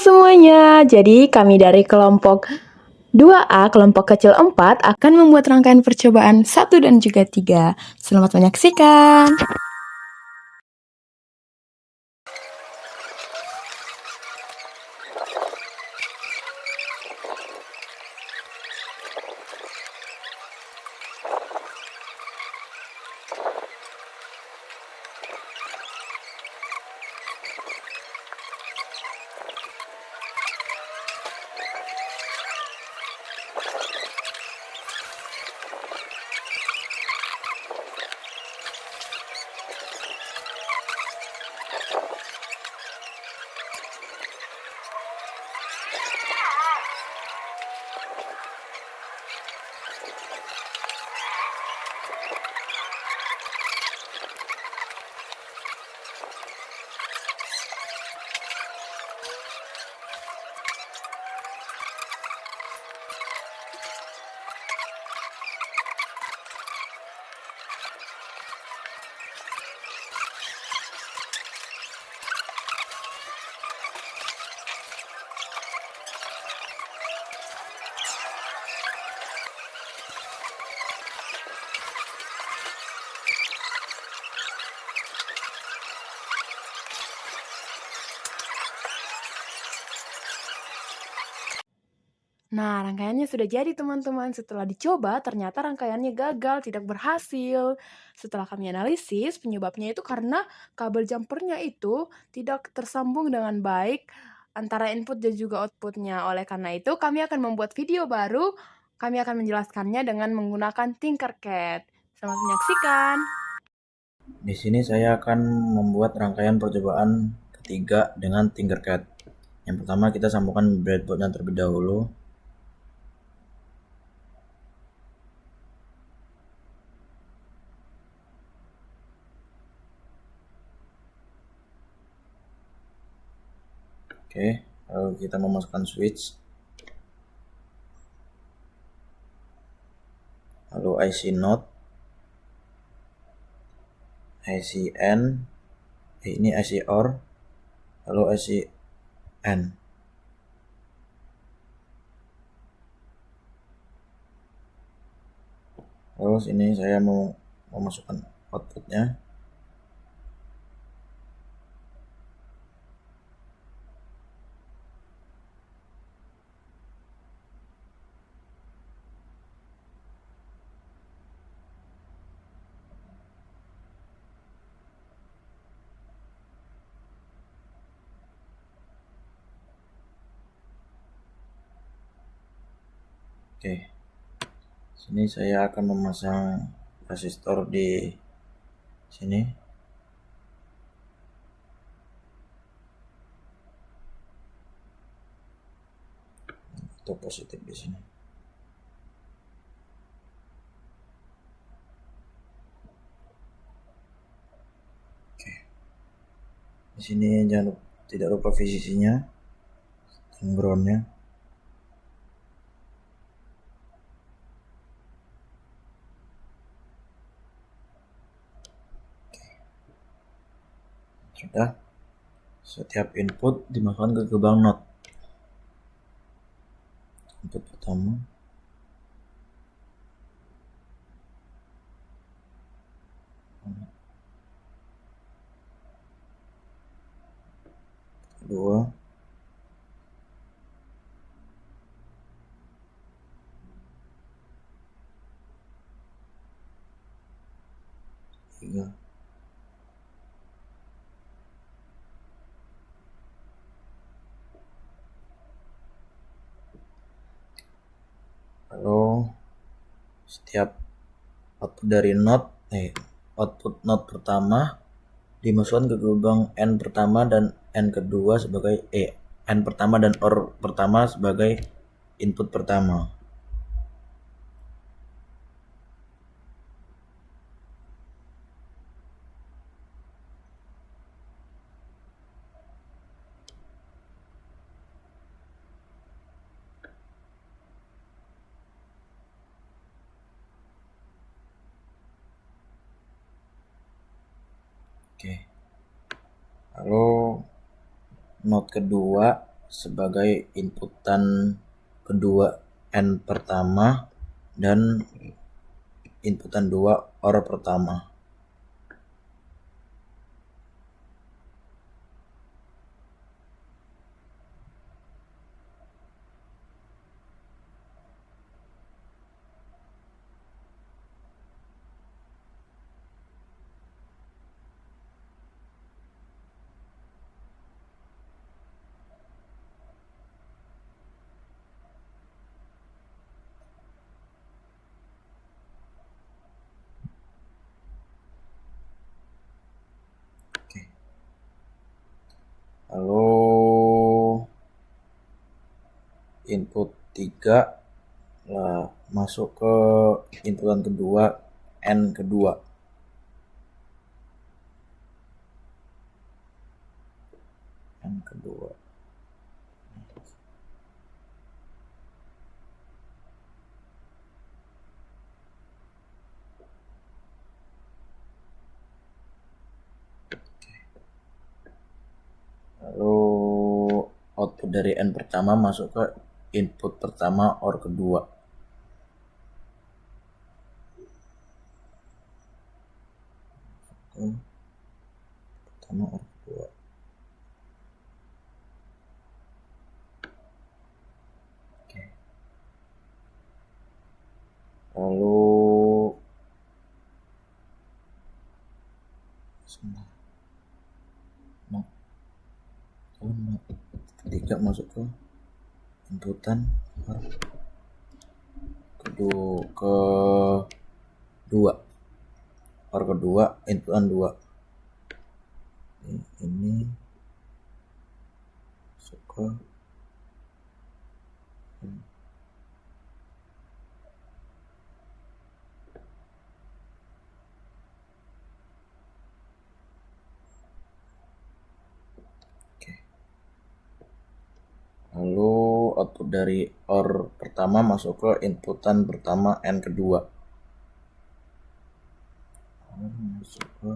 semuanya, jadi kami dari kelompok 2A, kelompok kecil 4 akan membuat rangkaian percobaan 1 dan juga 3. Selamat menyaksikan. Nah, rangkaiannya sudah jadi teman-teman. Setelah dicoba, ternyata rangkaiannya gagal, tidak berhasil. Setelah kami analisis, penyebabnya itu karena kabel jumpernya itu tidak tersambung dengan baik antara input dan juga outputnya. Oleh karena itu, kami akan membuat video baru. Kami akan menjelaskannya dengan menggunakan Tinkercad. Selamat menyaksikan. Di sini saya akan membuat rangkaian percobaan ketiga dengan Tinkercad. Yang pertama kita sambungkan breadboardnya terlebih dahulu. Oke, lalu kita memasukkan switch. Lalu IC NOT, IC N, ini IC OR, lalu IC N. Terus ini saya mau memasukkan outputnya. Oke, sini saya akan memasang resistor di sini. Itu positif di sini. Oke, di sini tidak lupa VCC-nya dan ground-nya. Sudah, setiap input dimasukkan ke gerbang NOT. Input pertama, kedua, tiga, lalu setiap output dari output NOT pertama dimasukkan ke gerbang N pertama dan N kedua sebagai N pertama dan OR pertama sebagai input pertama. Oke, lalu NOT kedua sebagai inputan kedua N pertama dan inputan 2 OR pertama. Lalu input 3 masuk ke inputan kedua N kedua. N kedua. Lalu output dari N pertama masuk ke input pertama OR kedua. Pertama OR kedua. Oke. Lalu ketiga masuk ke inputan kedua OR kedua inputan 2. Ini masuk ke lalu output dari OR pertama masuk ke inputan pertama N kedua. Masuk ke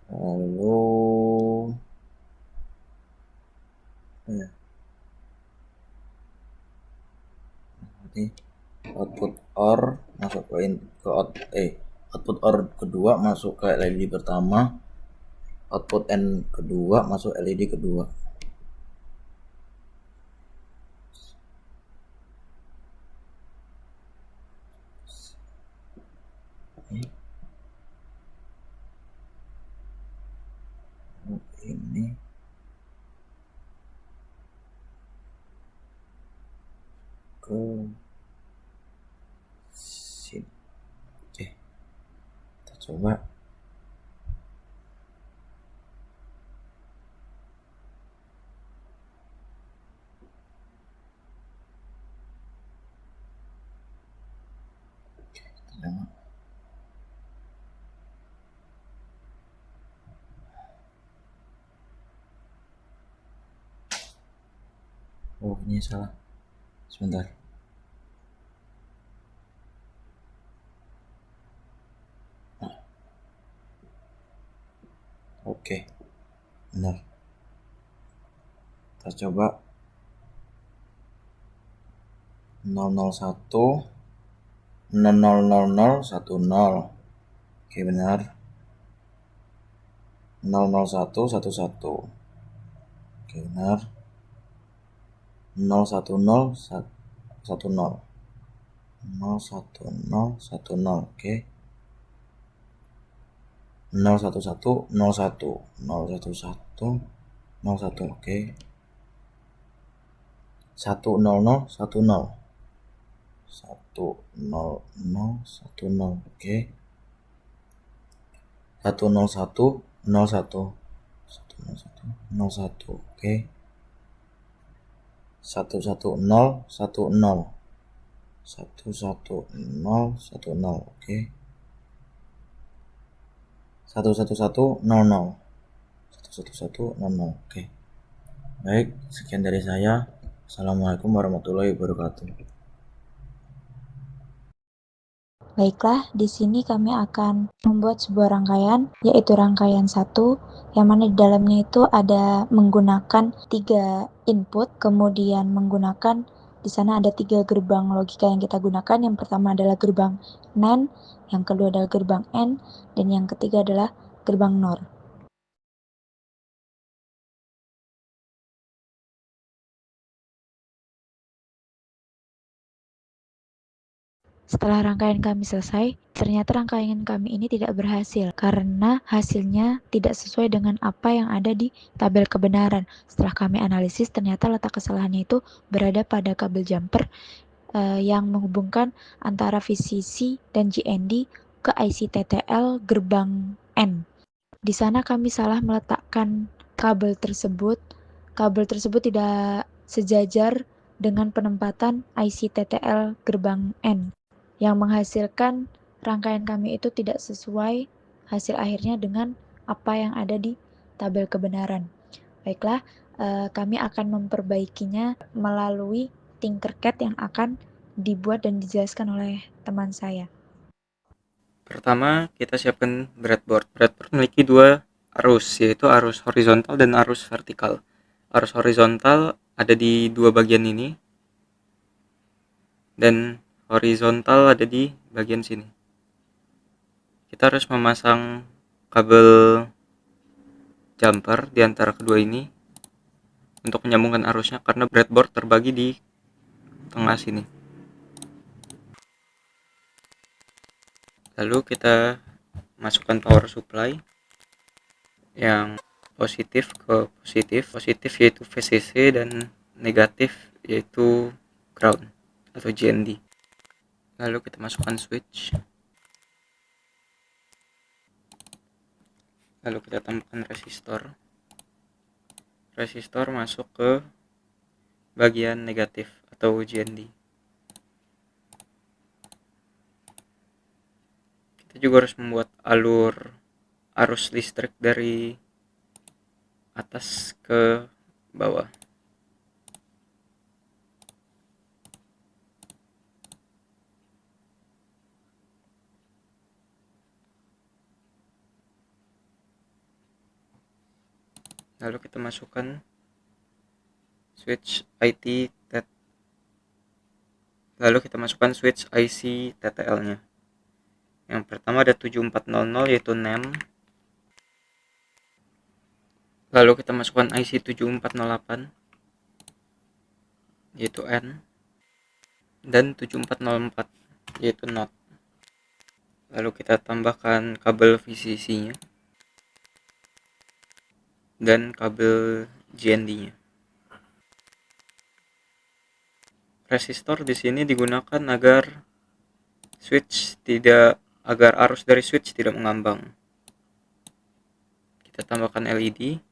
lalu output OR masuk ke output OR kedua masuk ke LED pertama, output N kedua masuk LED kedua. Ini ke sini. Oke, kita coba. Oh, ini salah. Sebentar. Oke. Benar. Kita coba 001 000010. Oke, benar. 00111. Oke, benar. 01010. 01010. Oke. 01101 01101 oke. 10010 10010 oke. 10101 10101 oke. 11010 11010 oke. 11100 11100 oke. Baik, sekian dari saya. Assalamualaikum warahmatullahi wabarakatuh. Baiklah, di sini kami akan membuat sebuah rangkaian, yaitu rangkaian 1, yang mana di dalamnya itu ada menggunakan 3 input, kemudian menggunakan di sana ada 3 gerbang logika yang kita gunakan. Yang pertama adalah gerbang NAND, yang kedua adalah gerbang AND, dan yang ketiga adalah gerbang NOR. Setelah rangkaian kami selesai, ternyata rangkaian kami ini tidak berhasil karena hasilnya tidak sesuai dengan apa yang ada di tabel kebenaran. Setelah kami analisis, ternyata letak kesalahannya itu berada pada kabel jumper yang menghubungkan antara VCC dan GND ke IC TTL gerbang N. Di sana kami salah meletakkan kabel tersebut. Kabel tersebut tidak sejajar dengan penempatan IC TTL gerbang N, yang menghasilkan rangkaian kami itu tidak sesuai hasil akhirnya dengan apa yang ada di tabel kebenaran. Baiklah, kami akan memperbaikinya melalui Tinkercad yang akan dibuat dan dijelaskan oleh teman saya. Pertama, kita siapkan breadboard. Breadboard memiliki dua arus, yaitu arus horizontal dan arus vertikal. Arus horizontal ada di dua bagian ini, dan horizontal ada di bagian sini. Kita harus memasang kabel jumper di antara kedua ini untuk menyambungkan arusnya, karena breadboard terbagi di tengah sini. Lalu kita masukkan power supply yang positif ke positif yaitu VCC dan negatif yaitu ground atau GND. Lalu kita masukkan switch, lalu kita tambahkan resistor masuk ke bagian negatif atau GND. Kita juga harus membuat alur arus listrik dari atas ke bawah. Lalu kita masukkan switch IC TTL-nya. Yang pertama ada 7400 yaitu NAND. Lalu kita masukkan IC 7408 yaitu N, dan 7404 yaitu NOT. Lalu kita tambahkan kabel VCC-nya dan kabel GND-nya. Resistor di sini digunakan agar arus dari switch tidak mengambang. Kita tambahkan LED.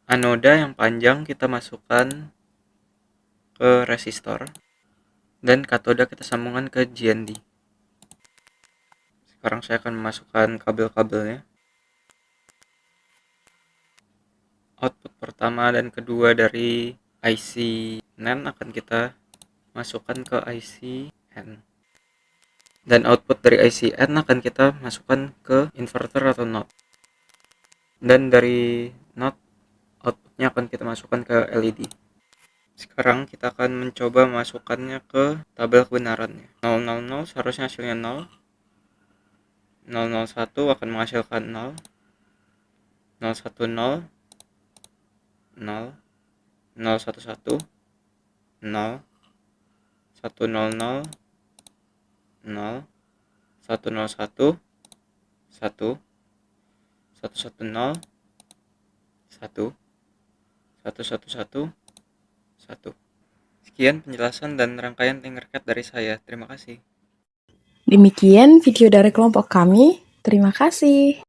Anoda yang panjang kita masukkan ke resistor, dan katoda kita sambungkan ke GND. Sekarang saya akan memasukkan kabel-kabelnya. Output pertama dan kedua dari IC NAND akan kita masukkan ke IC N, dan output dari IC N akan kita masukkan ke inverter atau NOT, dan dari NOT outputnya akan kita masukkan ke LED. Sekarang kita akan mencoba memasukkannya ke tabel kebenarannya. 000 seharusnya hasilnya 0, 001 akan menghasilkan 0, 010 0, 011 0, 100 0, 101 1, 110 1, 111 1. Sekian penjelasan dan rangkaian Tinkercad dari saya. Terima kasih. Demikian video dari kelompok kami. Terima kasih.